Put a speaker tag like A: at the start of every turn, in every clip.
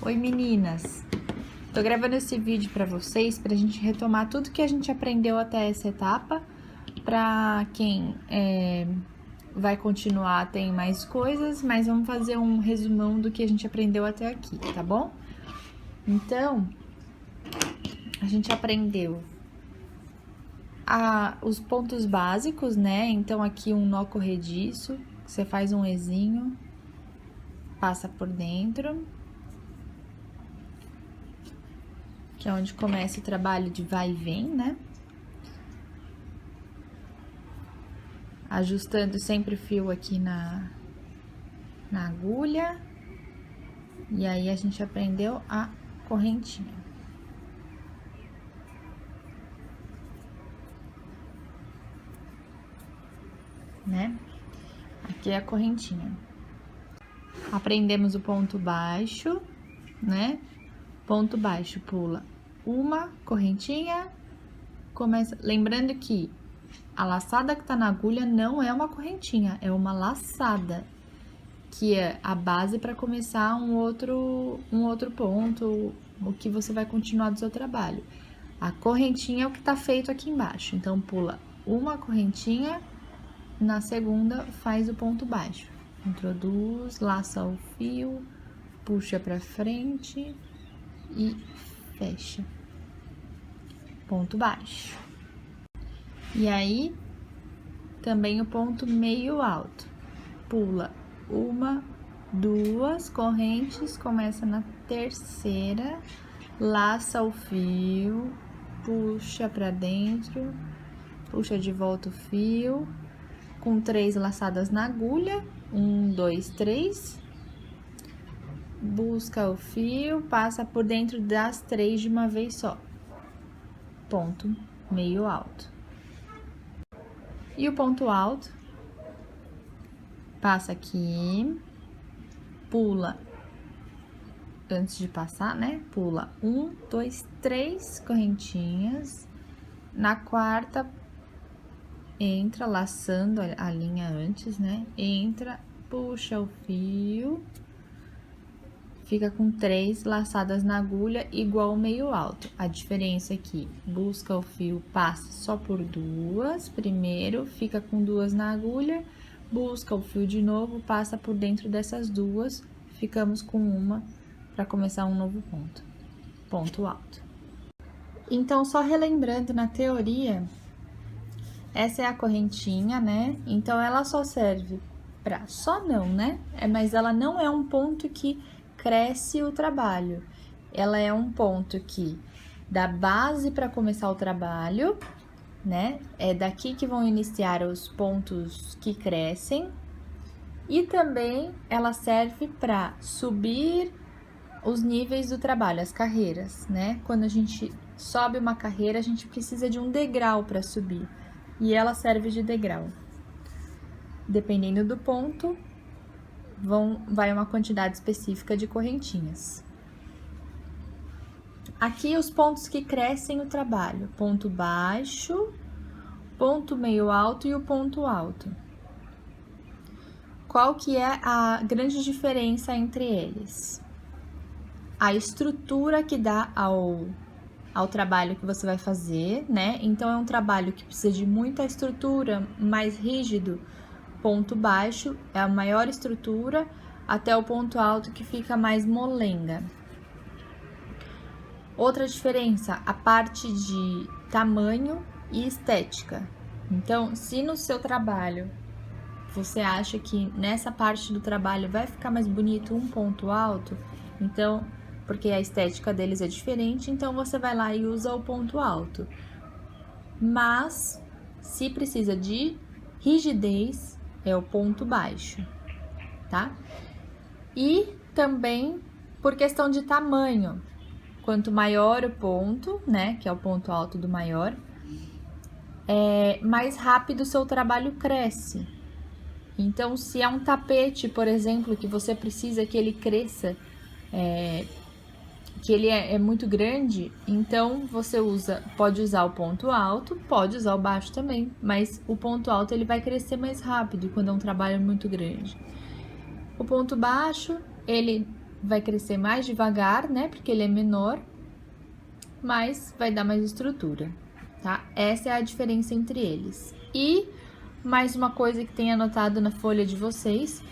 A: Oi meninas, tô gravando esse vídeo pra vocês pra gente retomar tudo que a gente aprendeu até essa etapa. Pra quem vai continuar tem mais coisas, mas vamos fazer um resumão do que a gente aprendeu até aqui, tá bom? Então, a gente aprendeu os pontos básicos, né? Então aqui um nó corrediço, você faz um ezinho, passa por dentro, que é onde começa o trabalho de vai e vem, né? Ajustando sempre o fio aqui na agulha. E aí, a gente aprendeu a correntinha. Né? Aqui é a correntinha. Aprendemos o ponto baixo, né? Ponto baixo, pula uma correntinha, começa... Lembrando que a laçada que tá na agulha não é uma correntinha, é uma laçada, que é a base para começar um outro ponto, o que você vai continuar do seu trabalho. A correntinha é o que tá feito aqui embaixo, então pula uma correntinha, na segunda faz o ponto baixo. Introduz, laça o fio, puxa pra frente e fecha. Ponto baixo. E aí, também o ponto meio alto. Pula uma, duas correntes, começa na terceira, laça o fio, puxa pra dentro, puxa de volta o fio, com 3 laçadas na agulha, 1, 2, 3, busca o fio, passa por dentro das 3 de uma vez só, ponto meio alto. E o ponto alto, passa aqui, pula, antes de passar, né? Pula 1, 2, 3 correntinhas, na quarta, entra laçando a linha antes, né? Entra, puxa o fio, fica com 3 laçadas na agulha, igual meio alto. A diferença aqui, busca o fio, passa só por 2, primeiro, fica com 2 na agulha, busca o fio de novo, passa por dentro dessas 2, ficamos com uma para começar um novo ponto, ponto alto. Então, só relembrando na teoria, essa é a correntinha, né? Então, ela só serve para... Só não, né? Mas ela não é um ponto que cresce o trabalho. Ela é um ponto que dá base para começar o trabalho, né? É daqui que vão iniciar os pontos que crescem. E também ela serve para subir os níveis do trabalho, as carreiras, né? Quando a gente sobe uma carreira, a gente precisa de um degrau para subir. E ela serve de degrau. Dependendo do ponto, vai uma quantidade específica de correntinhas. Aqui os pontos que crescem o trabalho: ponto baixo, ponto meio alto e o ponto alto. Qual que é a grande diferença entre eles? A estrutura que dá ao trabalho que você vai fazer, né? Então, é um trabalho que precisa de muita estrutura, mais rígido. Ponto baixo é a maior estrutura, até o ponto alto que fica mais molenga. Outra diferença, a parte de tamanho e estética. Então, se no seu trabalho você acha que nessa parte do trabalho vai ficar mais bonito um ponto alto, então, porque a estética deles é diferente, então você vai lá e usa o ponto alto. Mas, se precisa de rigidez, é o ponto baixo, tá? E também por questão de tamanho, quanto maior o ponto, né, que é o ponto alto do maior, mais rápido o seu trabalho cresce. Então, se é um tapete, por exemplo, que você precisa que ele cresça, que ele é muito grande, então você pode usar o ponto alto, pode usar o baixo também, mas o ponto alto ele vai crescer mais rápido quando é um trabalho muito grande. O ponto baixo, ele vai crescer mais devagar, né? Porque ele é menor, mas vai dar mais estrutura, tá? Essa é a diferença entre eles. E mais uma coisa que tem anotado na folha de vocês,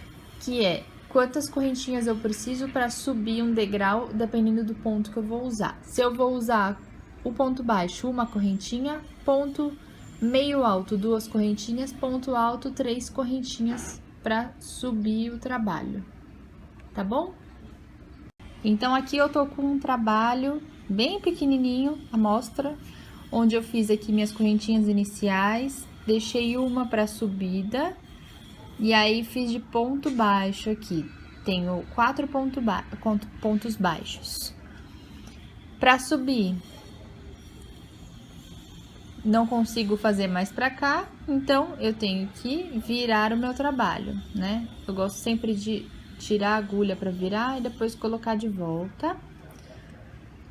A: que é quantas correntinhas eu preciso para subir um degrau, dependendo do ponto que eu vou usar. Se eu vou usar o ponto baixo, uma correntinha, ponto meio alto, 2 correntinhas, ponto alto, 3 correntinhas para subir o trabalho, tá bom? Então, aqui eu tô com um trabalho bem pequenininho, amostra, onde eu fiz aqui minhas correntinhas iniciais, deixei uma para subida, e aí fiz de ponto baixo aqui. Tenho 4 pontos baixos. Para subir, não consigo fazer mais para cá, então eu tenho que virar o meu trabalho, né? Eu gosto sempre de tirar a agulha para virar e depois colocar de volta.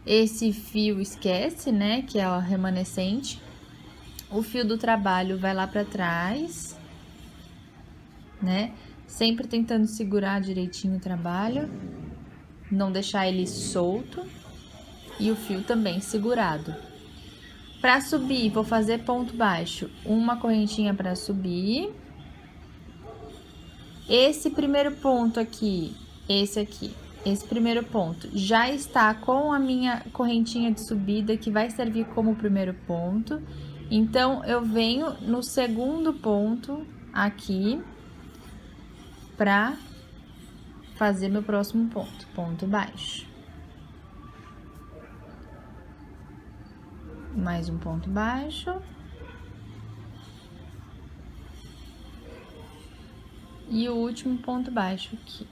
A: Esse fio esquece, né, que é o remanescente. O fio do trabalho vai lá para trás, né? Sempre tentando segurar direitinho o trabalho, não deixar ele solto, e o fio também segurado. Para subir, vou fazer ponto baixo, uma correntinha para subir. Esse primeiro ponto aqui, esse primeiro ponto já está com a minha correntinha de subida, que vai servir como primeiro ponto. Então, eu venho no segundo ponto aqui para fazer meu próximo ponto, ponto baixo. Mais um ponto baixo. E o último ponto baixo aqui.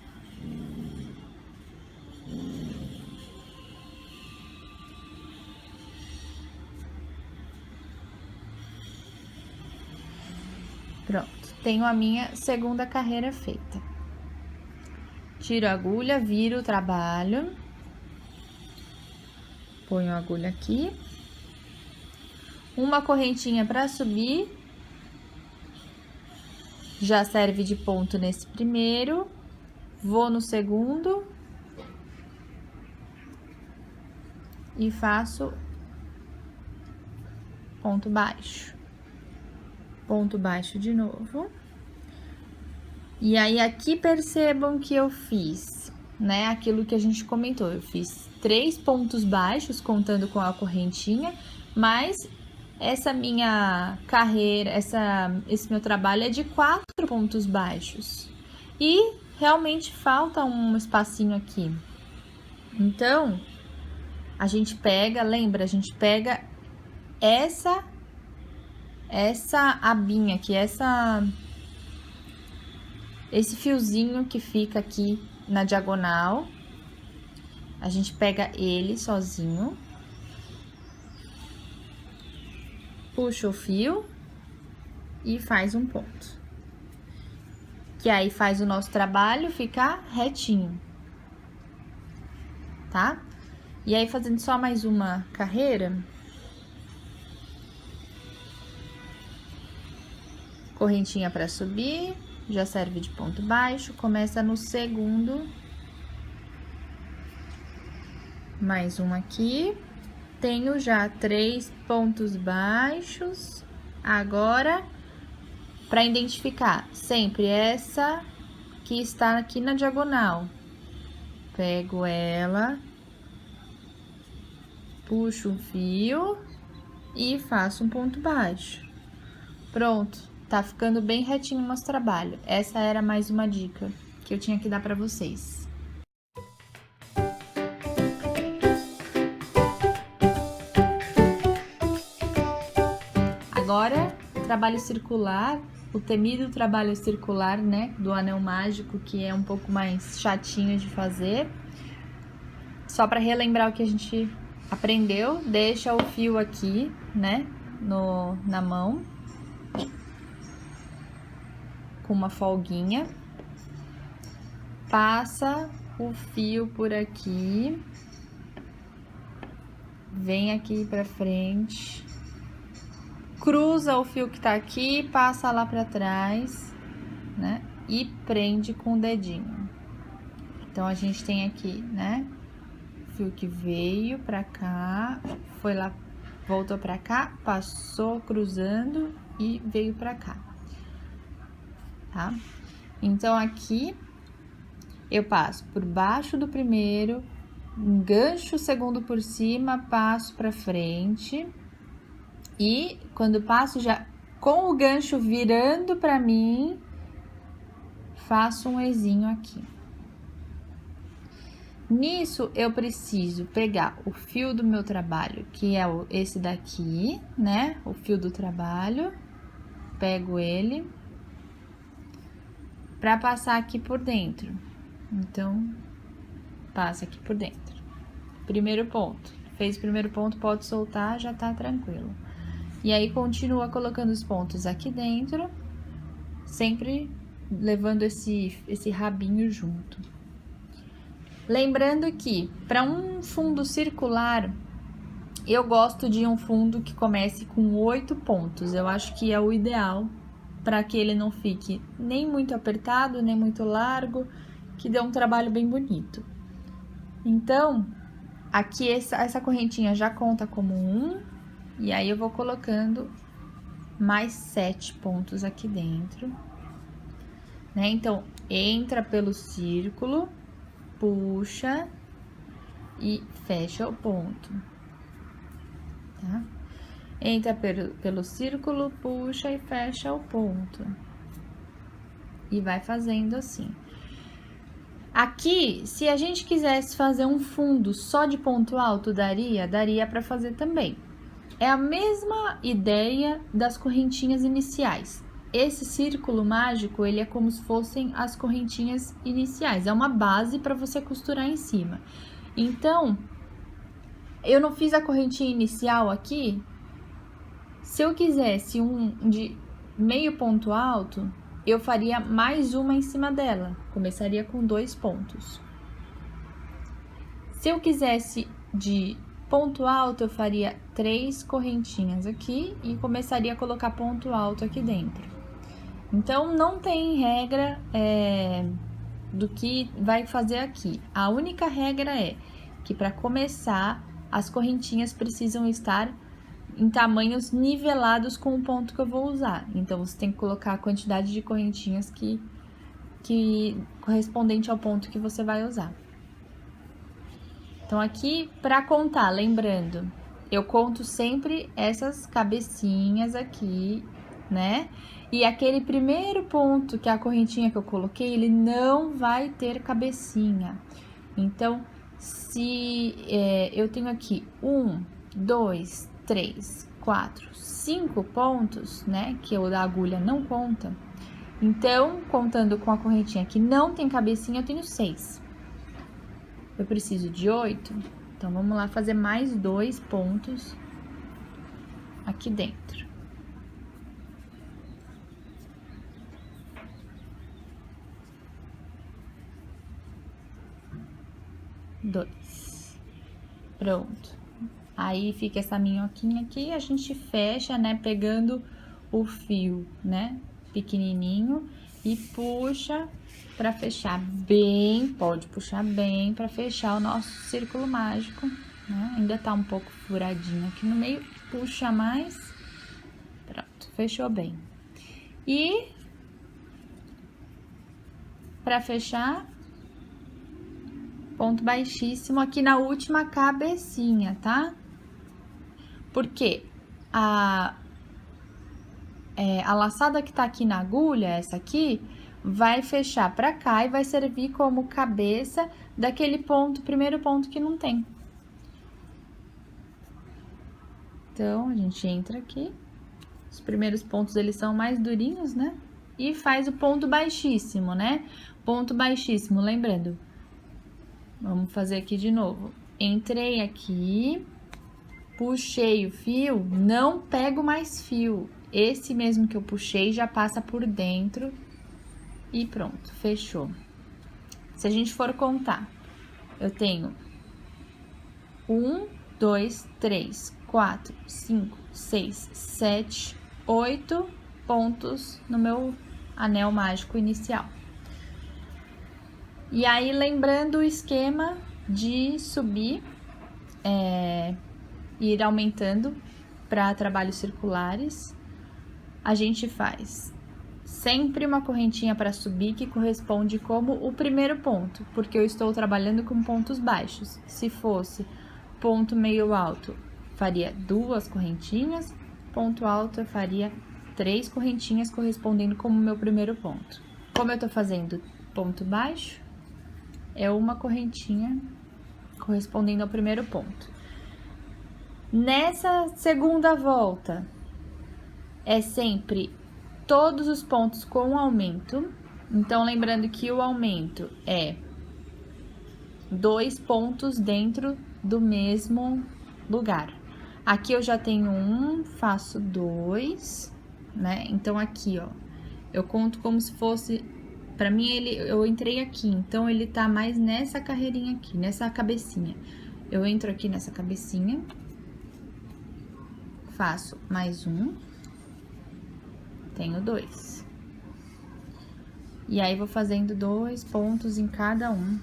A: Pronto, tenho a minha segunda carreira feita. Tiro a agulha, viro o trabalho. Ponho a agulha aqui. Uma correntinha para subir. Já serve de ponto nesse primeiro. Vou no segundo. E faço ponto baixo. Ponto baixo de novo. E aí, aqui percebam que eu fiz, né, aquilo que a gente comentou. Eu fiz 3 pontos baixos, contando com a correntinha, mas essa minha carreira, esse meu trabalho é de 4 pontos baixos. E realmente falta um espacinho aqui. Então, a gente pega, lembra, a gente pega essa abinha aqui, esse fiozinho que fica aqui na diagonal, a gente pega ele sozinho, puxa o fio e faz um ponto, que aí faz o nosso trabalho ficar retinho, tá? E aí, fazendo só mais uma carreira, correntinha para subir, já serve de ponto baixo, começa no segundo, mais um aqui, tenho já 3 pontos baixos. Agora, para identificar, sempre essa que está aqui na diagonal, pego ela, puxo o fio e faço um ponto baixo. Pronto. Tá ficando bem retinho o nosso trabalho. Essa era mais uma dica que eu tinha que dar pra vocês. Agora, trabalho circular, o temido trabalho circular, né, do anel mágico, que é um pouco mais chatinho de fazer. Só pra relembrar o que a gente aprendeu, deixa o fio aqui, né, na mão, com uma folguinha, passa o fio por aqui, vem aqui pra frente, cruza o fio que tá aqui, passa lá pra trás, né? E prende com o dedinho. Então, a gente tem aqui, né? Fio que veio pra cá, foi lá, voltou pra cá, passou cruzando e veio pra cá, tá? Então, aqui, eu passo por baixo do primeiro, engancho o segundo por cima, passo pra frente. E quando passo já com o gancho virando pra mim, faço um ezinho aqui. Nisso, eu preciso pegar o fio do meu trabalho, que é esse daqui, né? O fio do trabalho. Pego ele pra passar aqui por dentro. Então, passa aqui por dentro. Primeiro ponto. Fez o primeiro ponto, pode soltar, já tá tranquilo. E aí, continua colocando os pontos aqui dentro, sempre levando esse rabinho junto. Lembrando que, para um fundo circular, eu gosto de um fundo que comece com 8 pontos. Eu acho que é o ideal para que ele não fique nem muito apertado, nem muito largo, que dê um trabalho bem bonito. Então, aqui essa correntinha já conta como 1, e aí eu vou colocando mais 7 pontos aqui dentro, né? Então, entra pelo círculo, puxa e fecha o ponto, tá? Entra pelo círculo, puxa e fecha o ponto. E vai fazendo assim. Aqui, se a gente quisesse fazer um fundo só de ponto alto, daria para fazer também. É a mesma ideia das correntinhas iniciais. Esse círculo mágico, ele é como se fossem as correntinhas iniciais. É uma base para você costurar em cima. Então, eu não fiz a correntinha inicial aqui. Se eu quisesse um de meio ponto alto, eu faria mais uma em cima dela. Começaria com 2 pontos. Se eu quisesse de ponto alto, eu faria 3 correntinhas aqui e começaria a colocar ponto alto aqui dentro. Então, não tem regra do que vai fazer aqui. A única regra é que para começar, as correntinhas precisam estar em tamanhos nivelados com o ponto que eu vou usar. Então, você tem que colocar a quantidade de correntinhas que correspondente ao ponto que você vai usar. Então, aqui, para contar, lembrando, eu conto sempre essas cabecinhas aqui, né? E aquele primeiro ponto, que é a correntinha que eu coloquei, ele não vai ter cabecinha. Então, se eu tenho aqui 1, 2, 3, 4, 5 pontos, né? Que o da agulha não conta. Então, contando com a correntinha que não tem cabecinha, eu tenho 6. Eu preciso de 8, então vamos lá fazer mais 2 pontos aqui dentro. Pronto. Aí fica essa minhoquinha aqui, a gente fecha, né, pegando o fio, né, pequenininho e puxa para fechar bem, pode puxar bem para fechar o nosso círculo mágico, né? Ainda tá um pouco furadinho aqui no meio, puxa mais, pronto, fechou bem. E para fechar, ponto baixíssimo aqui na última cabecinha, tá? Porque a laçada que tá aqui na agulha, essa aqui, vai fechar pra cá e vai servir como cabeça daquele ponto, primeiro ponto que não tem. Então, a gente entra aqui, os primeiros pontos, eles são mais durinhos, né? E faz o ponto baixíssimo, né? Ponto baixíssimo, lembrando. Vamos fazer aqui de novo. Entrei aqui, puxei o fio, não pego mais fio. Esse mesmo que eu puxei já passa por dentro e pronto, fechou. Se a gente for contar, eu tenho 1, 2, 3, 4, 5, 6, 7, 8 pontos no meu anel mágico inicial. E aí, lembrando o esquema de subir, ir aumentando para trabalhos circulares, a gente faz sempre uma correntinha para subir que corresponde como o primeiro ponto, porque eu estou trabalhando com pontos baixos. Se fosse ponto meio alto, faria 2 correntinhas, ponto alto eu faria 3 correntinhas correspondendo como meu primeiro ponto. Como eu tô fazendo ponto baixo, é uma correntinha correspondendo ao primeiro ponto. Nessa segunda volta, é sempre todos os pontos com aumento. Então, lembrando que o aumento é 2 pontos dentro do mesmo lugar. Aqui eu já tenho 1, faço 2, né? Então, aqui, ó, eu conto como se fosse... Pra mim, eu entrei aqui, então ele tá mais nessa carreirinha aqui, nessa cabecinha. Eu entro aqui nessa cabecinha, faço mais 1, tenho 2. E aí, vou fazendo 2 pontos em cada um.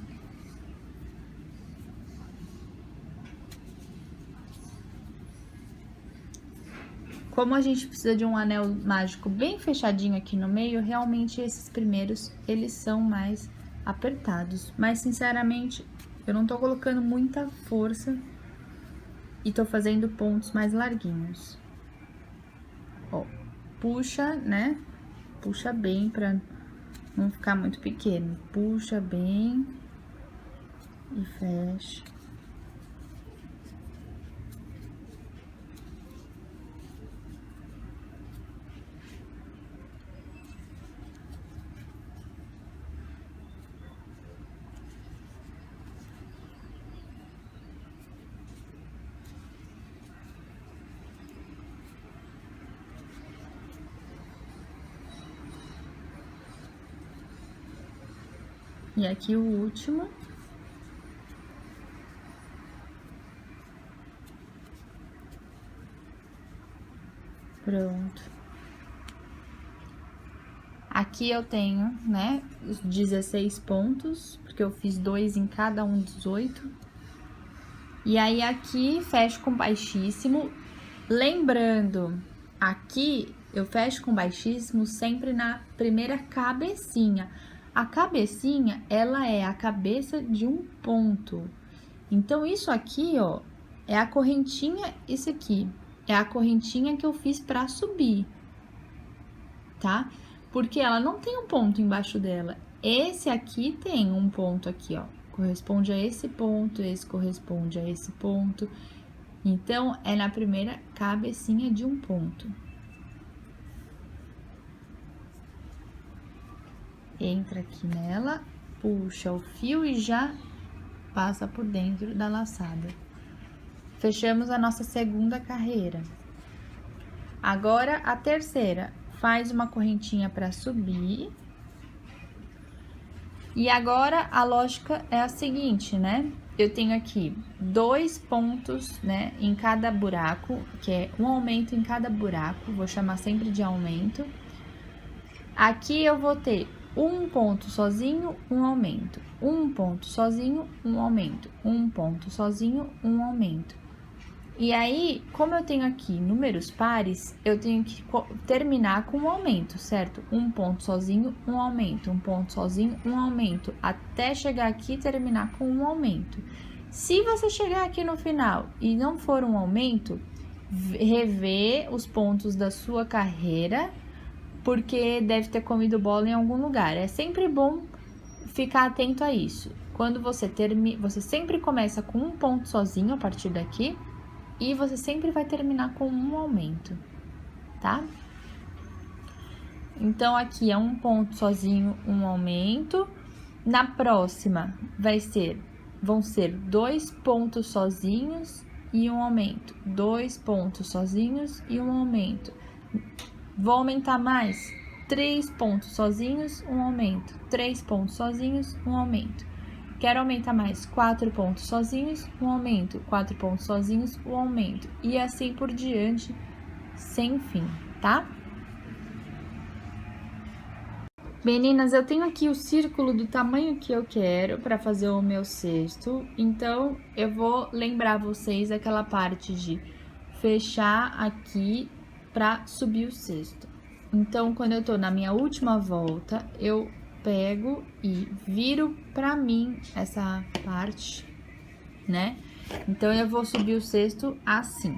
A: Como a gente precisa de um anel mágico bem fechadinho aqui no meio, realmente esses primeiros, eles são mais apertados. Mas, sinceramente, eu não tô colocando muita força e tô fazendo pontos mais larguinhos. Ó, puxa, né? Puxa bem pra não ficar muito pequeno. Puxa bem e fecha. E aqui o último. Pronto. Aqui eu tenho, né, os 16 pontos, porque eu fiz 2 em cada um dos 8. E aí, aqui, fecho com baixíssimo. Lembrando, aqui, eu fecho com baixíssimo sempre na primeira cabecinha. A cabecinha, ela é a cabeça de um ponto. Então, isso aqui, ó, é a correntinha, isso aqui, é a correntinha que eu fiz pra subir, tá? Porque ela não tem um ponto embaixo dela. Esse aqui tem um ponto aqui, ó, corresponde a esse ponto, esse corresponde a esse ponto. Então, é na primeira cabecinha de um ponto. Entra aqui nela, puxa o fio e já passa por dentro da laçada. Fechamos a nossa segunda carreira. Agora, a terceira, faz uma correntinha para subir. E agora, a lógica é a seguinte, né? Eu tenho aqui 2 pontos, né, em cada buraco, que é um aumento em cada buraco, vou chamar sempre de aumento. Aqui eu vou ter um ponto sozinho, um aumento, um ponto sozinho, um aumento, um ponto sozinho, um aumento. E aí, como eu tenho aqui números pares, eu tenho que terminar com um aumento, certo? Um ponto sozinho, um aumento, um ponto sozinho, um aumento, até chegar aqui e terminar com um aumento. Se você chegar aqui no final e não for um aumento, rever os pontos da sua carreira, porque deve ter comido bola em algum lugar. É sempre bom ficar atento a isso. Quando você termina, você sempre começa com um ponto sozinho a partir daqui, e você sempre vai terminar com um aumento, tá? Então, aqui é um ponto sozinho, um aumento. Na próxima, vão ser 2 pontos sozinhos e um aumento. 2 pontos sozinhos e um aumento. Vou aumentar mais. 3 pontos sozinhos, um aumento. 3 pontos sozinhos, um aumento. Quero aumentar mais 4 pontos sozinhos, um aumento, 4 pontos sozinhos, um aumento, e assim por diante, sem fim, tá? Meninas, eu tenho aqui o círculo do tamanho que eu quero para fazer o meu cesto, então eu vou lembrar vocês aquela parte de fechar aqui para subir o cesto. Então, quando eu tô na minha última volta, eu pego e viro para mim essa parte, né? Então, eu vou subir o cesto assim.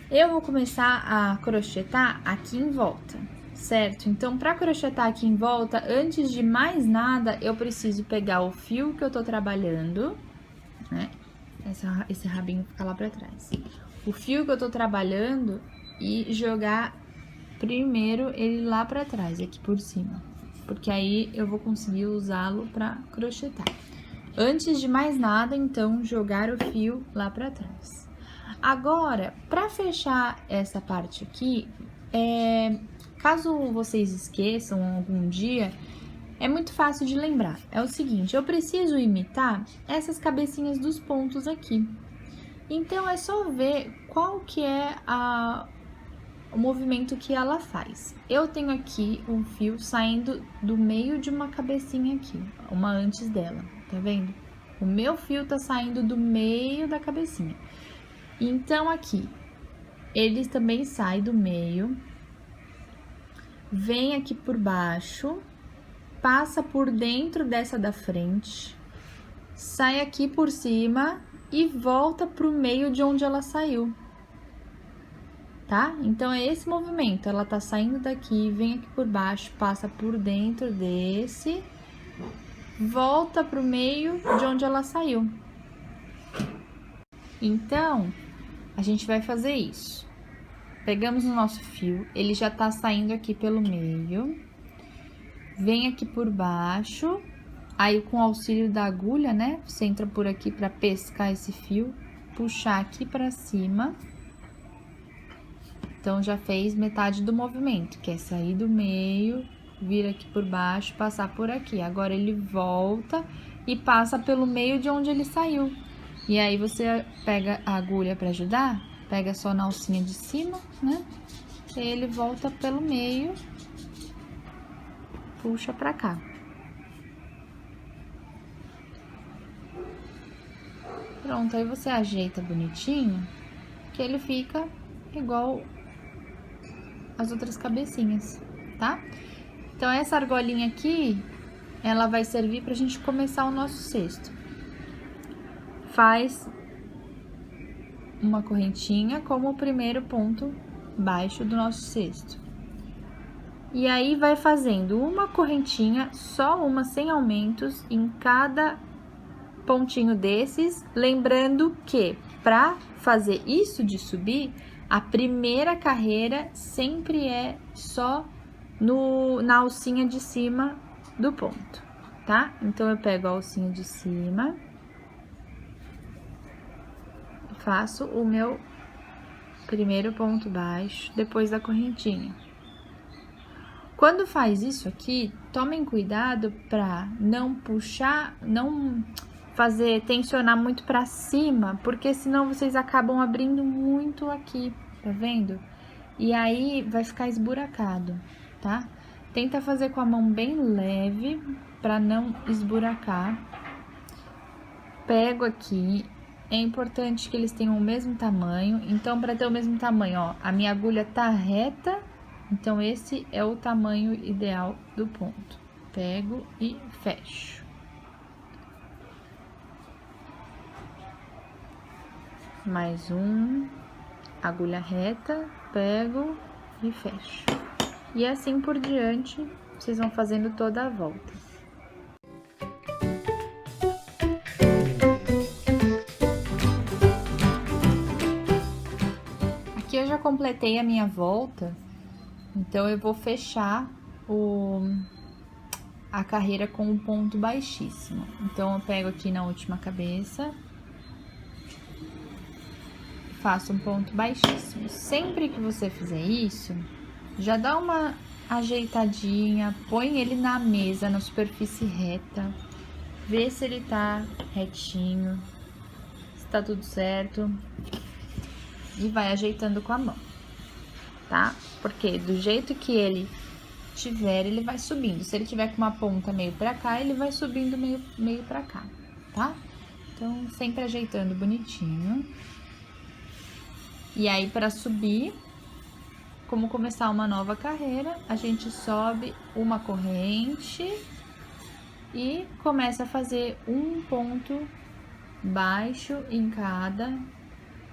A: Eu vou começar a crochetar aqui em volta, certo? Então, para crochetar aqui em volta, antes de mais nada, eu preciso pegar o fio que eu tô trabalhando, né? Esse rabinho fica lá pra trás. O fio que eu tô trabalhando e jogar primeiro ele lá pra trás, aqui por cima. Porque aí eu vou conseguir usá-lo pra crochetar. Antes de mais nada, então, jogar o fio lá pra trás. Agora, pra fechar essa parte aqui, caso vocês esqueçam algum dia, é muito fácil de lembrar. É o seguinte, eu preciso imitar essas cabecinhas dos pontos aqui. Então, é só ver qual que é o movimento que ela faz. Eu tenho aqui um fio saindo do meio de uma cabecinha aqui, uma antes dela, tá vendo? O meu fio tá saindo do meio da cabecinha. Então, aqui, ele também sai do meio, vem aqui por baixo, passa por dentro dessa da frente, sai aqui por cima e volta pro meio de onde ela saiu, tá? Então, é esse movimento, ela tá saindo daqui, vem aqui por baixo, passa por dentro desse, volta pro meio de onde ela saiu. Então, a gente vai fazer isso. Pegamos o nosso fio, ele já tá saindo aqui pelo meio, vem aqui por baixo, aí com o auxílio da agulha, né? Você entra por aqui pra pescar esse fio, puxar aqui pra cima. Então, já fez metade do movimento, que é sair do meio, vir aqui por baixo, passar por aqui. Agora, ele volta e passa pelo meio de onde ele saiu. E aí, você pega a agulha pra ajudar, pega só na alcinha de cima, né? E ele volta pelo meio, puxa pra cá. Pronto, aí você ajeita bonitinho, que ele fica igual as outras cabecinhas, tá? Então, essa argolinha aqui, ela vai servir pra gente começar o nosso cesto. Faz uma correntinha como o primeiro ponto baixo do nosso cesto. E aí, vai fazendo uma correntinha, só uma, sem aumentos, em cada pontinho desses. Lembrando que, pra fazer isso de subir, a primeira carreira sempre é só na alcinha de cima do ponto, tá? Então, eu pego a alcinha de cima, faço o meu primeiro ponto baixo, depois da correntinha. Quando faz isso aqui, tomem cuidado pra não puxar, não tensionar muito pra cima, porque senão vocês acabam abrindo muito aqui, tá vendo? E aí, vai ficar esburacado, tá? Tenta fazer com a mão bem leve, pra não esburacar. Pego aqui. É importante que eles tenham o mesmo tamanho. Então, para ter o mesmo tamanho, ó, a minha agulha tá reta, então esse é o tamanho ideal do ponto. Pego e fecho. Mais um, agulha reta, pego e fecho. E assim por diante, vocês vão fazendo toda a volta. Aqui eu já completei a minha volta, então eu vou fechar a carreira com um ponto baixíssimo. Então, eu pego aqui na última cabeça, faço um ponto baixíssimo. Sempre que você fizer isso, já dá uma ajeitadinha, põe ele na mesa, na superfície reta, vê se ele tá retinho, se tá tudo certo. E vai ajeitando com a mão, tá? Porque do jeito que ele tiver, ele vai subindo. Se ele tiver com uma ponta meio pra cá, ele vai subindo meio pra cá, tá? Então, sempre ajeitando bonitinho. E aí, para subir, como começar uma nova carreira, a gente sobe uma corrente e começa a fazer um ponto baixo em cada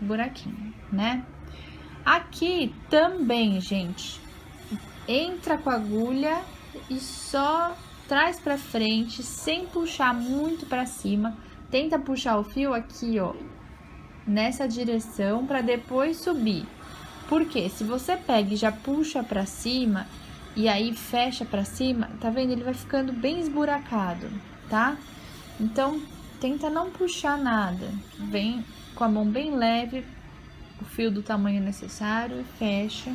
A: buraquinho, né? Aqui também, gente, entra com a agulha e só traz pra frente, sem puxar muito pra cima. Tenta puxar o fio aqui, ó, nessa direção, pra depois subir. Porque se você pega e já puxa pra cima, e aí fecha pra cima, tá vendo? Ele vai ficando bem esburacado, tá? Então, tenta não puxar nada. Vem com a mão bem leve, o fio do tamanho necessário e fecha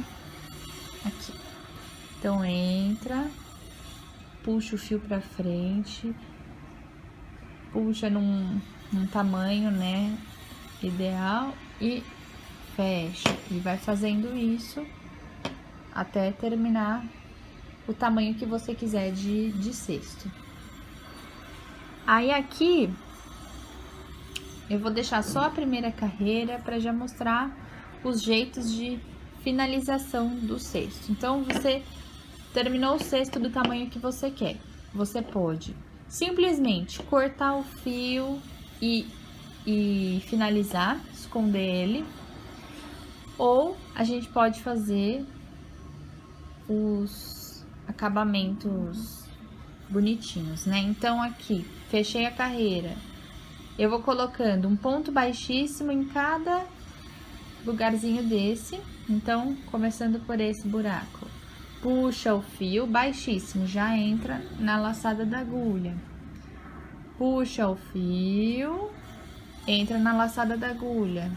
A: aqui. Então, entra, puxa o fio pra frente, puxa num tamanho, né, ideal e fecha. E vai fazendo isso até terminar o tamanho que você quiser de cesto. Aí, aqui, eu vou deixar só a primeira carreira para já mostrar os jeitos de finalização do cesto. Então, você terminou o cesto do tamanho que você quer. Você pode simplesmente cortar o fio e finalizar, esconder ele. Ou a gente pode fazer os acabamentos bonitinhos, né? Então, aqui, fechei a carreira. Eu vou colocando um ponto baixíssimo em cada lugarzinho desse. Então, começando por esse buraco. Puxa o fio baixíssimo, já entra na laçada da agulha. Puxa o fio, entra na laçada da agulha.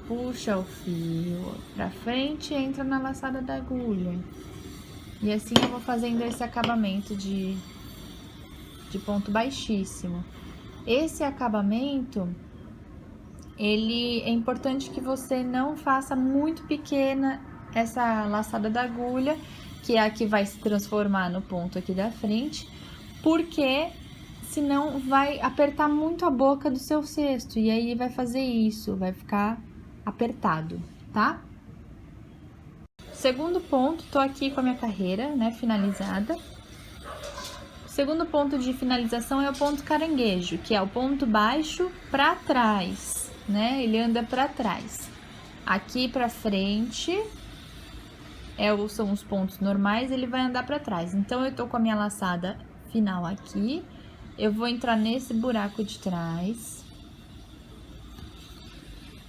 A: Puxa o fio pra frente, entra na laçada da agulha. E assim eu vou fazendo esse acabamento de ponto baixíssimo. Esse acabamento, ele é importante que você não faça muito pequena essa laçada da agulha, que é a que vai se transformar no ponto aqui da frente, porque senão vai apertar muito a boca do seu cesto, e aí vai fazer isso, vai ficar apertado, tá? Segundo ponto, tô aqui com a minha carreira, né, finalizada. O segundo ponto de finalização é o ponto caranguejo, que é o ponto baixo pra trás, né? Ele anda pra trás. Aqui pra frente são os pontos normais, ele vai andar pra trás. Então, eu tô com a minha laçada final aqui, eu vou entrar nesse buraco de trás.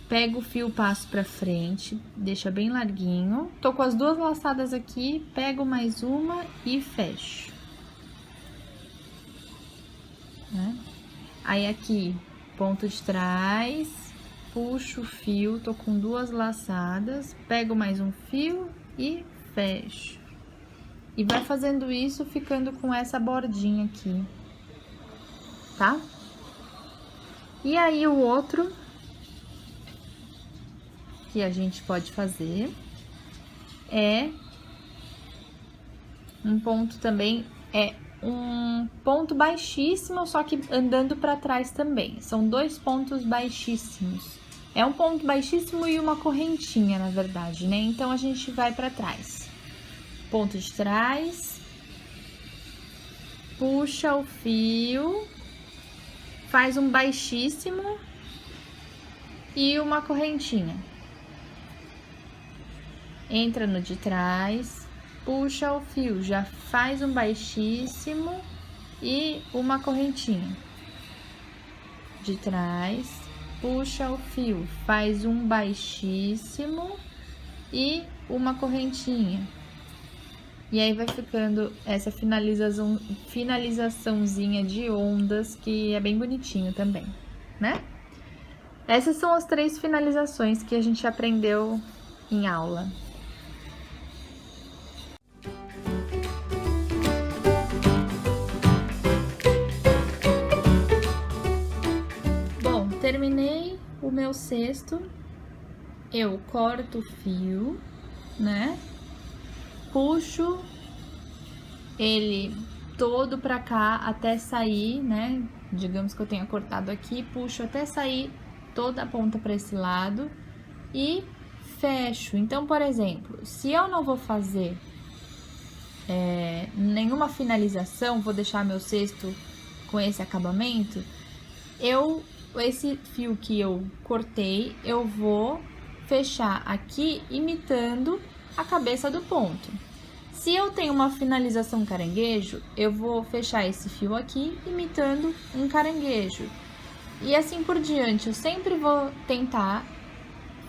A: Pego o fio, passo pra frente, deixa bem larguinho. Tô com as duas laçadas aqui, pego mais uma e fecho. Né? Aí, aqui, ponto de trás, puxo o fio, tô com duas laçadas, pego mais um fio e fecho. E vai fazendo isso, ficando com essa bordinha aqui, tá? E aí, o outro que a gente pode fazer é um ponto também, é um ponto baixíssimo, só que andando para trás também. São dois pontos baixíssimos. É um ponto baixíssimo e uma correntinha, na verdade, né? Então, a gente vai para trás. Ponto de trás. Puxa o fio. Faz um baixíssimo e uma correntinha. Entra no de trás, puxa o fio, já faz um baixíssimo e uma correntinha. De trás, puxa o fio, faz um baixíssimo e uma correntinha. E aí vai ficando essa finalizaçãozinha de ondas, que é bem bonitinho também, né? Essas são as 3 finalizações que a gente aprendeu em aula. Bom, terminei o meu cesto, eu corto o fio, né? puxo ele todo pra cá até sair, né? Digamos que eu tenha cortado aqui, puxo até sair toda a ponta para esse lado e fecho. Então, por exemplo, se eu não vou fazer nenhuma finalização, vou deixar meu cesto com esse acabamento, esse fio que eu cortei, eu vou fechar aqui imitando a cabeça do ponto. Se eu tenho uma finalização caranguejo, eu vou fechar esse fio aqui imitando um caranguejo. E assim por diante, eu sempre vou tentar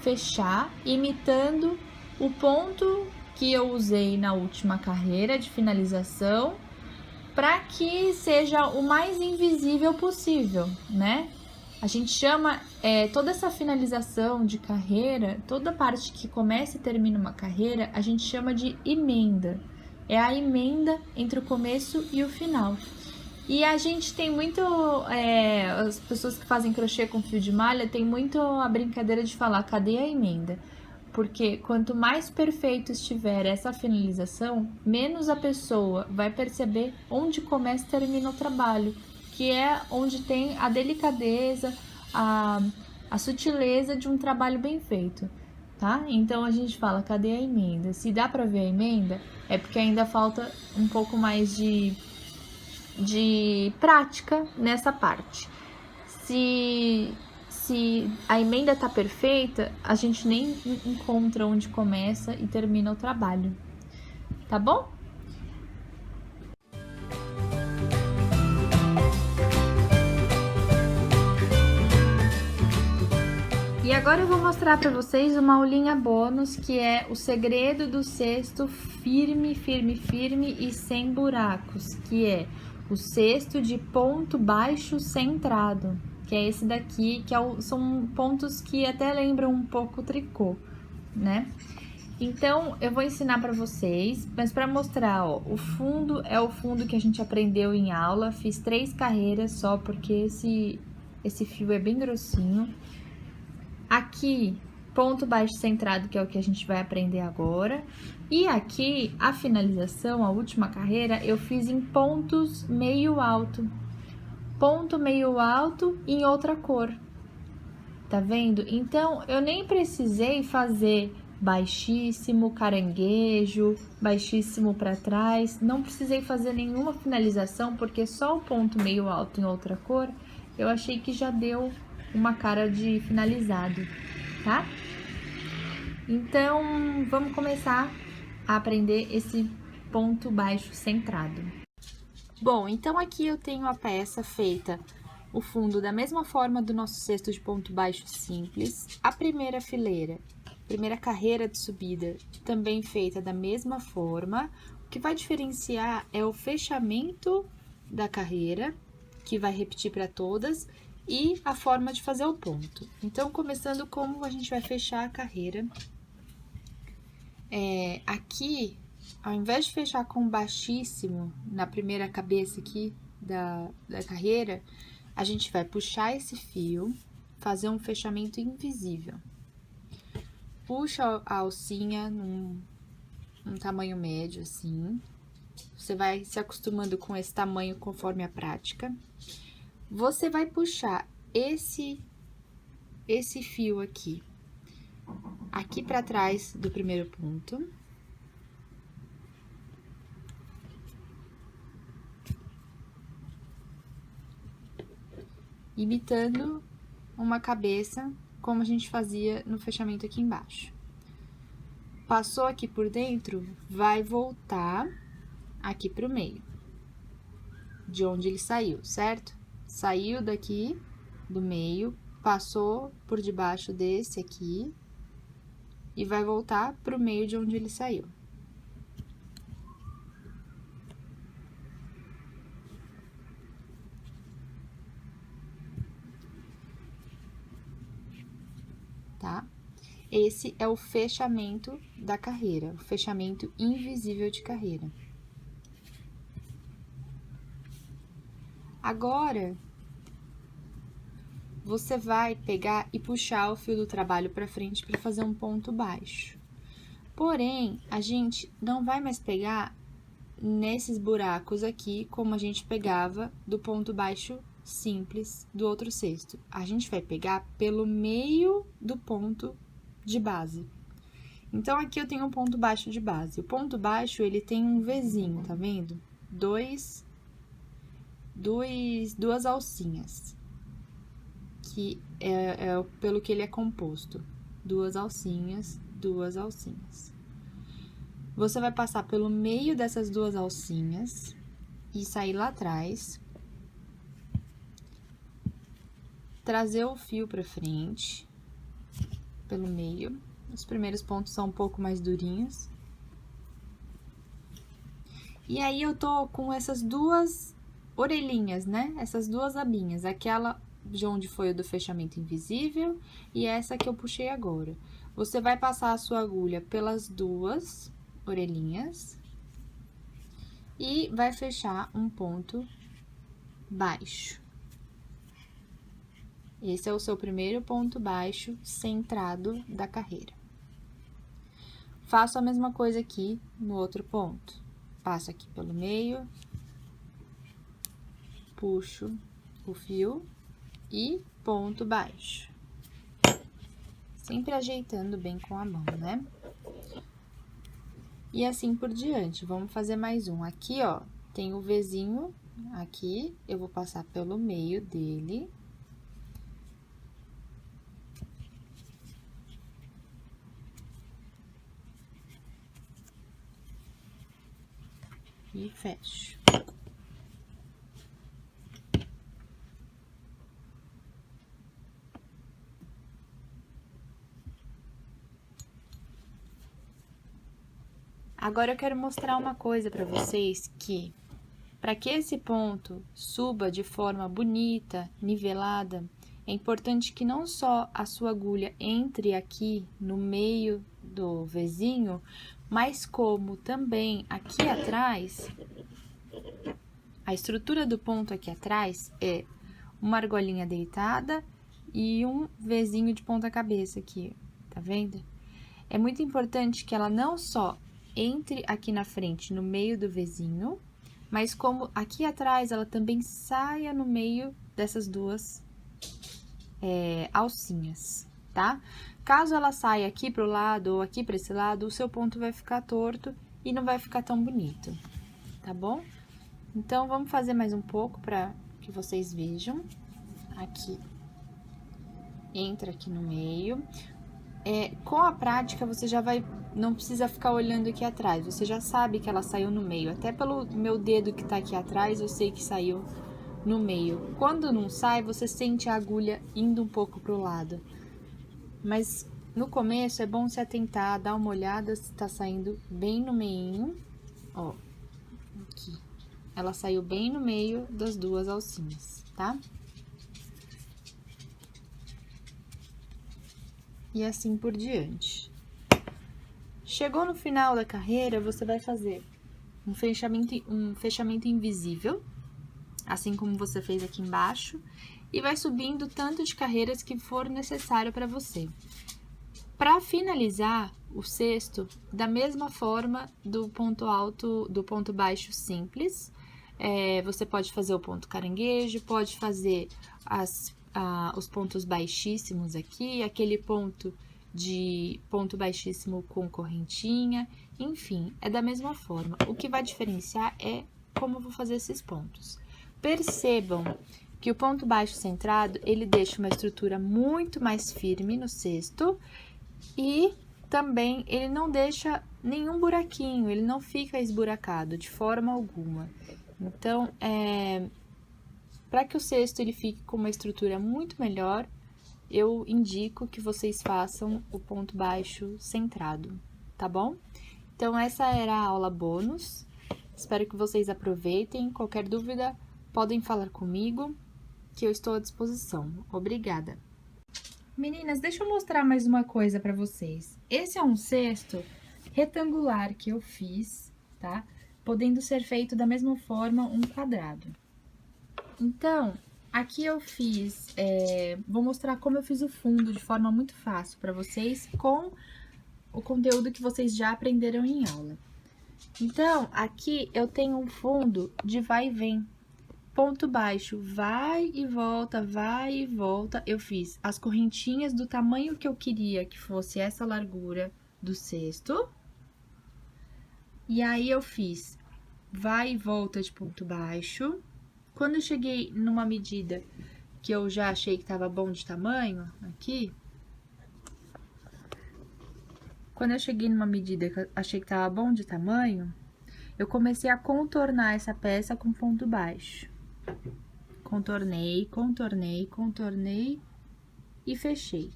A: fechar imitando o ponto que eu usei na última carreira de finalização, para que seja o mais invisível possível, né? A gente chama toda essa finalização de carreira, toda parte que começa e termina uma carreira, a gente chama de emenda. É a emenda entre o começo e o final. E a gente tem muito, as pessoas que fazem crochê com fio de malha, tem muito a brincadeira de falar, cadê a emenda? Porque quanto mais perfeito estiver essa finalização, menos a pessoa vai perceber onde começa e termina o trabalho, que é onde tem a delicadeza, a sutileza de um trabalho bem feito, tá? Então a gente fala, cadê a emenda? Se dá pra ver a emenda, é porque ainda falta um pouco mais de prática nessa parte. Se a emenda tá perfeita, a gente nem encontra onde começa e termina o trabalho, tá bom? E agora eu vou mostrar para vocês uma aulinha bônus, que é o segredo do cesto firme, firme, firme e sem buracos, que é o cesto de ponto baixo centrado, que é esse daqui, que são pontos que até lembram um pouco o tricô, né? Então, eu vou ensinar para vocês, mas para mostrar, ó, o fundo é o fundo que a gente aprendeu em aula, fiz 3 carreiras só, porque esse fio é bem grossinho. Aqui, ponto baixo centrado, que é o que a gente vai aprender agora. E aqui, a finalização, a última carreira, eu fiz em pontos meio alto. Ponto meio alto em outra cor. Tá vendo? Então, eu nem precisei fazer baixíssimo, caranguejo, baixíssimo para trás. Não precisei fazer nenhuma finalização, porque só o ponto meio alto em outra cor, eu achei que já deu uma cara de finalizado, tá? Então, vamos começar a aprender esse ponto baixo centrado. Bom, então aqui eu tenho a peça feita, o fundo da mesma forma do nosso cesto de ponto baixo simples, a primeira fileira, primeira carreira de subida, também feita da mesma forma. O que vai diferenciar é o fechamento da carreira, que vai repetir para todas, e a forma de fazer o ponto. Então, começando como a gente vai fechar a carreira. Aqui, ao invés de fechar com baixíssimo na primeira cabeça aqui da carreira, a gente vai puxar esse fio, fazer um fechamento invisível. Puxa a alcinha num tamanho médio, assim. Você vai se acostumando com esse tamanho conforme a prática. Você vai puxar esse fio aqui para trás do primeiro ponto. Imitando uma cabeça, como a gente fazia no fechamento aqui embaixo. Passou aqui por dentro, vai voltar aqui pro meio, de onde ele saiu, certo? Saiu daqui do meio, passou por debaixo desse aqui e vai voltar pro meio de onde ele saiu. Tá? Esse é o fechamento da carreira, o fechamento invisível de carreira. Agora, você vai pegar e puxar o fio do trabalho para frente para fazer um ponto baixo. Porém, a gente não vai mais pegar nesses buracos aqui, como a gente pegava do ponto baixo simples do outro cesto. A gente vai pegar pelo meio do ponto de base. Então, aqui eu tenho um ponto baixo de base. O ponto baixo, ele tem um Vzinho, tá vendo? Duas alcinhas, que é pelo que ele é composto. Duas alcinhas, duas alcinhas. Você vai passar pelo meio dessas duas alcinhas e sair lá atrás. Trazer o fio pra frente, pelo meio. Os primeiros pontos são um pouco mais durinhos. E aí, eu tô com essas duas orelhinhas, né? Essas duas abinhas. Aquela de onde foi o do fechamento invisível e essa que eu puxei agora. Você vai passar a sua agulha pelas duas orelhinhas e vai fechar um ponto baixo. Esse é o seu primeiro ponto baixo centrado da carreira. Faço a mesma coisa aqui no outro ponto. Passo aqui pelo meio, puxo o fio e ponto baixo. Sempre ajeitando bem com a mão, né? E assim por diante. Vamos fazer mais um. Aqui, ó, tem o Vzinho aqui, eu vou passar pelo meio dele. E fecho. Agora eu quero mostrar uma coisa para vocês que, para que esse ponto suba de forma bonita, nivelada, é importante que não só a sua agulha entre aqui no meio do Vzinho, mas como também aqui atrás, a estrutura do ponto aqui atrás é uma argolinha deitada e um Vzinho de ponta cabeça aqui, tá vendo? É muito importante que ela não só entre aqui na frente, no meio do Vzinho, mas como aqui atrás ela também saia no meio dessas duas alcinhas, tá? Caso ela saia aqui pro lado ou aqui para esse lado, o seu ponto vai ficar torto e não vai ficar tão bonito, tá bom? Então, vamos fazer mais um pouco para que vocês vejam. Aqui, entra aqui no meio. Com a prática, você já vai, não precisa ficar olhando aqui atrás, você já sabe que ela saiu no meio. Até pelo meu dedo que tá aqui atrás, eu sei que saiu no meio. Quando não sai, você sente a agulha indo um pouco pro lado. Mas no começo é bom se atentar, dar uma olhada se tá saindo bem no meinho. Ó, aqui. Ela saiu bem no meio das duas alcinhas, tá? E assim por diante. Chegou no final da carreira, você vai fazer um fechamento invisível, assim como você fez aqui embaixo, e vai subindo tanto de carreiras que for necessário para você. Para finalizar o cesto, da mesma forma do ponto alto, do ponto baixo simples, você pode fazer o ponto caranguejo, pode fazer os pontos baixíssimos aqui, aquele ponto de ponto baixíssimo com correntinha, enfim, é da mesma forma. O que vai diferenciar é como eu vou fazer esses pontos. Percebam que o ponto baixo centrado, ele deixa uma estrutura muito mais firme no cesto e também ele não deixa nenhum buraquinho, ele não fica esburacado de forma alguma. Então, para que o cesto ele fique com uma estrutura muito melhor, eu indico que vocês façam o ponto baixo centrado, tá bom? Então, essa era a aula bônus. Espero que vocês aproveitem. Qualquer dúvida, podem falar comigo, que eu estou à disposição. Obrigada! Meninas, deixa eu mostrar mais uma coisa para vocês. Esse é um cesto retangular que eu fiz, tá? Podendo ser feito da mesma forma um quadrado. Então, aqui eu fiz, vou mostrar como eu fiz o fundo de forma muito fácil para vocês, com o conteúdo que vocês já aprenderam em aula. Então, aqui eu tenho um fundo de vai e vem. Ponto baixo, vai e volta, vai e volta. Eu fiz as correntinhas do tamanho que eu queria que fosse essa largura do cesto. E aí, eu fiz vai e volta de ponto baixo. Quando eu cheguei numa medida que eu já achei que tava bom de tamanho, aqui. Quando eu cheguei numa medida que eu achei que tava bom de tamanho, eu comecei a contornar essa peça com ponto baixo. Contornei, contornei, contornei e fechei.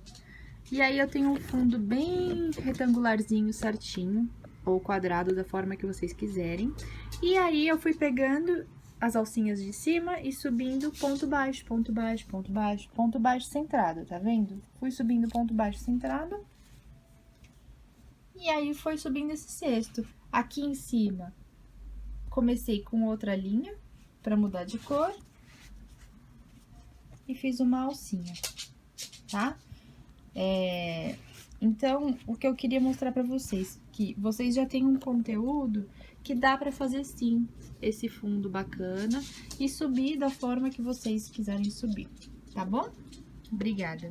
A: E aí, eu tenho um fundo bem retangularzinho, certinho, ou quadrado, da forma que vocês quiserem. E aí, eu fui pegando as alcinhas de cima e subindo ponto baixo, ponto baixo, ponto baixo, ponto baixo centrado, tá vendo? Fui subindo ponto baixo centrado. E aí, foi subindo esse cesto. Aqui em cima, comecei com outra linha, pra mudar de cor. E fiz uma alcinha, tá? Então, o que eu queria mostrar pra vocês, que vocês já têm um conteúdo que dá pra fazer, sim, esse fundo bacana e subir da forma que vocês quiserem subir, tá bom? Obrigada!